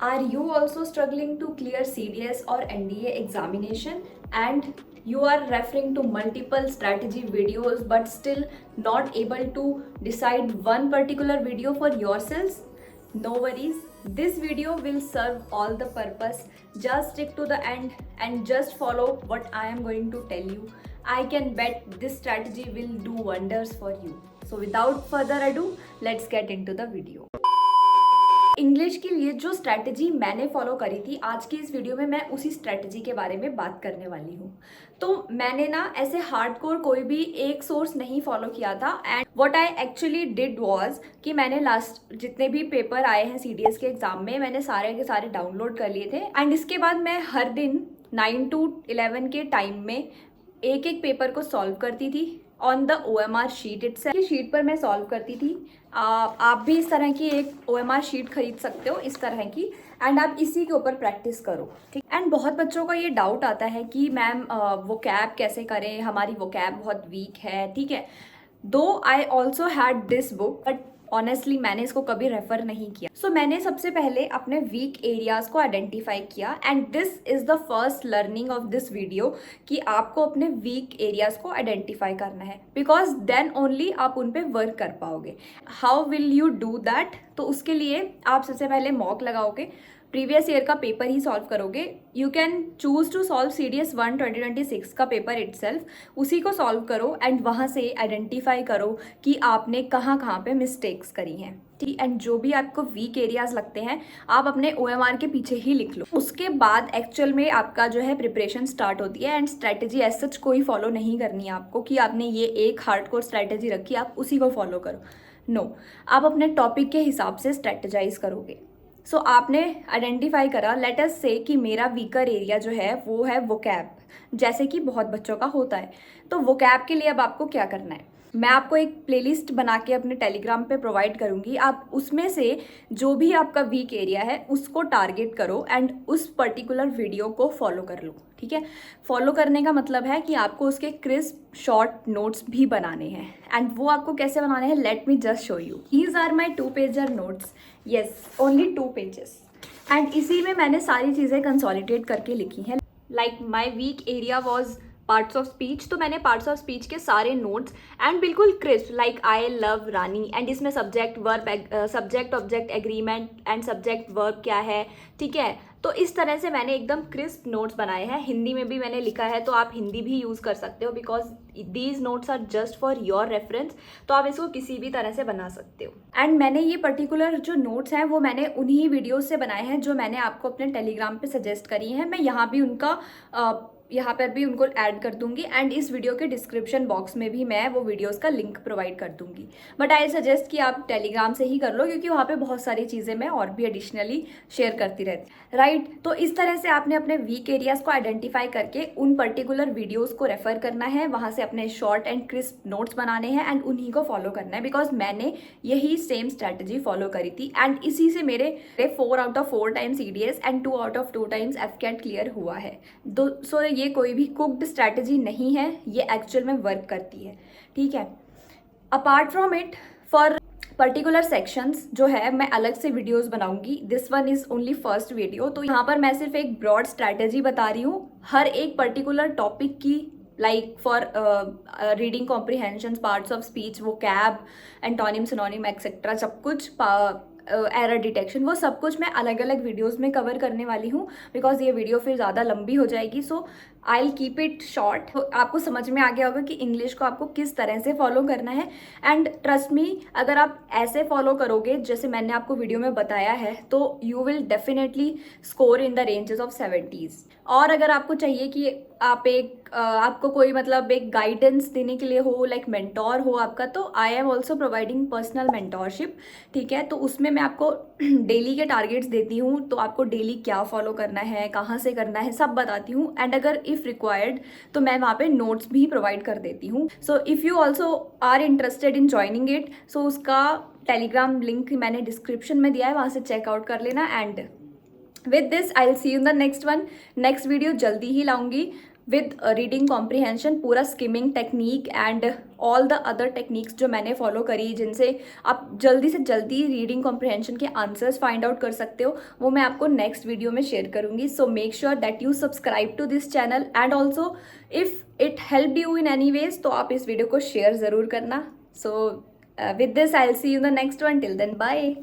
Are you also struggling to clear CDS or NDA examination and you are referring to multiple strategy videos but still not able to decide one particular video for yourselves? No worries, this video will serve all the purpose. Just stick to the end and just follow what I am going to tell you. I can bet this strategy will do wonders for you. So without further ado, let's get into the video. English के लिए जो strategy मैंने follow करी थी, आज की इस video में मैं उसी स्ट्रैटेजी के बारे में बात करने वाली हूँ। तो मैंने ना ऐसे हार्डकोर कोई भी एक सोर्स नहीं फॉलो किया था and what I actually did was कि मैंने लास्ट जितने भी पेपर आए हैं सीडीएस के एग्जाम में मैंने सारे के सारे डाउनलोड कर लिए थे एंड इसके बाद मैं हर दिन 9 to 11 के टाइम में एक एक पेपर को सॉल्व करती थी on the OMR sheet itself. Sheet पर मैं सॉल्व करती थी। आप भी इस तरह की एक OMR शीट खरीद सकते हो इस तरह की एंड आप इसी के ऊपर प्रैक्टिस करो, ठीक। एंड बहुत बच्चों का ये डाउट आता है कि मैम वोकैब कैसे करें, हमारी वोकैब बहुत वीक है, ठीक है। दो I also had this book but honestly मैंने इसको कभी रेफर नहीं किया। सो मैंने सबसे पहले अपने वीक एरियाज को आइडेंटिफाई किया and this is the first learning of this video कि आपको अपने वीक एरियाज को आइडेंटिफाई करना है बिकॉज देन ओनली आप उन पे वर्क कर पाओगे। How will you do that? तो उसके लिए आप सबसे पहले मॉक लगाओगे, प्रीवियस ईयर का पेपर ही सॉल्व करोगे। You can choose to solve CDS 1 2026 का पेपर इटसेल्फ, उसी को सॉल्व करो एंड वहाँ से आइडेंटिफाई करो कि आपने कहाँ कहाँ पे मिस्टेक्स करी हैं, ठीक। एंड जो भी आपको वीक एरियाज लगते हैं आप अपने OMR के पीछे ही लिख लो। उसके बाद एक्चुअल में आपका जो है प्रिपरेशन स्टार्ट होती है एंड स्ट्रैटेजी एज सच कोई फॉलो नहीं करनी है आपको कि आपने ये एक हार्डकोर स्ट्रैटेजी रखी आप उसी को फॉलो करो। नो, आप अपने टॉपिक के हिसाब से स्ट्रैटेजाइज करोगे। सो आपने आइडेंटिफाई करा, लेट अस से कि मेरा वीकर एरिया जो है वो है वोकैब, जैसे कि बहुत बच्चों का होता है। तो वोकैब के लिए अब आपको क्या करना है, मैं आपको एक प्लेलिस्ट बना के अपने टेलीग्राम पे प्रोवाइड करूंगी। आप उसमें से जो भी आपका वीक एरिया है उसको टारगेट करो एंड उस पर्टिकुलर वीडियो को फॉलो कर लो, ठीक है। फॉलो करने का मतलब है कि आपको उसके क्रिस्प शॉर्ट नोट्स भी बनाने हैं एंड वो आपको कैसे बनाने हैं, let me just show you. These are my 2-pager notes, yes only 2 pages and इसी में मैंने सारी चीज़ें कंसोलिडेट करके लिखी हैं। Like my weak area was parts of speech, तो मैंने पार्ट्स ऑफ स्पीच के सारे नोट्स एंड बिल्कुल crisp like I love Rani and इसमें subject verb subject object agreement and subject verb क्या है, ठीक है। तो इस तरह से मैंने एकदम क्रिस्प नोट्स बनाए हैं। हिंदी में भी मैंने लिखा है तो आप हिंदी भी यूज़ कर सकते हो because these notes are just for your reference, तो आप इसको किसी भी तरह से बना सकते हो। एंड मैंने ये पर्टिकुलर जो नोट्स हैं वो मैंने उन्हीं वीडियोस से बनाए हैं जो मैंने आपको अपने टेलीग्राम पे सजेस्ट करी हैं। मैं यहाँ भी उनका यहाँ पर भी उनको ऐड कर दूंगी एंड इस वीडियो के डिस्क्रिप्शन बॉक्स में भी मैं वो वीडियोस का लिंक प्रोवाइड कर दूंगी। बट आई सजेस्ट कि आप टेलीग्राम से ही कर लो क्योंकि वहाँ पे बहुत सारी चीज़ें मैं और भी एडिशनली शेयर करती रहती, राइट। तो इस तरह से आपने अपने वीक एरियाज को आइडेंटिफाई करके उन पर्टिकुलर वीडियोज़ को रेफर करना है, वहाँ से अपने शॉर्ट एंड क्रिस्प नोट्स बनाने हैं एंड उन्हीं को फॉलो करना है बिकॉज मैंने यही सेम स्ट्रैटेजी फॉलो करी थी एंड इसी से मेरे 4 out of 4 times CDS and 2 out of 2 times FCAT clear हुआ है। सो ये कोई भी कुक्ड स्ट्रैटेजी नहीं है, ये एक्चुअल में वर्क करती है, ठीक है। Apart from it for particular sections जो है मैं अलग से वीडियोस बनाऊंगी। This one is only first video, तो यहाँ पर मैं सिर्फ एक ब्रॉड स्ट्रैटेजी बता रही हूँ हर एक पर्टिकुलर टॉपिक की, like for reading comprehension, parts of speech, vocab, antonym, synonym etcetera, सब कुछ, एरर डिटेक्शन, वो सब कुछ मैं अलग अलग वीडियोस में कवर करने वाली हूँ बिकॉज ये वीडियो फिर ज़्यादा लंबी हो जाएगी। सो आई कीप इट शॉर्ट। तो आपको समझ में आ गया होगा कि इंग्लिश को आपको किस तरह से फॉलो करना है एंड ट्रस्ट मी, अगर आप ऐसे फॉलो करोगे जैसे मैंने आपको वीडियो में बताया है तो you will definitely score in the ranges of 70s। और अगर आपको चाहिए कि आप आपको कोई मतलब एक गाइडेंस देने के लिए हो, लाइक मेंटोर हो आपका, तो I am also providing personal mentorship, ठीक है। तो उसमें मैं आपको डेली के टारगेट्स देती हूँ, तो आपको डेली क्या फॉलो करना है, कहाँ से करना है, सब बताती हूँ एंड अगर इफ़ रिक्वायर्ड तो मैं वहाँ पे नोट्स भी प्रोवाइड कर देती हूँ। So if you also are interested in joining it, so उसका टेलीग्राम लिंक मैंने डिस्क्रिप्शन में दिया है, वहाँ से चेकआउट कर लेना। And with this I will see you in the next one. Next video जल्दी ही लाऊंगी। विद रीडिंग कॉम्प्रिहेंशन, पूरा skimming technique and all the other techniques जो मैंने फॉलो करी, जिनसे आप जल्दी से जल्दी रीडिंग कॉम्प्रिहेंशन के आंसर्स फाइंड आउट कर सकते हो, वो मैं आपको नेक्स्ट वीडियो में शेयर करूंगी. So make sure that you subscribe to this channel and also if it help you in any ways तो आप इस वीडियो को शेयर ज़रूर करना. So with this I will see you in the next one. Till then bye.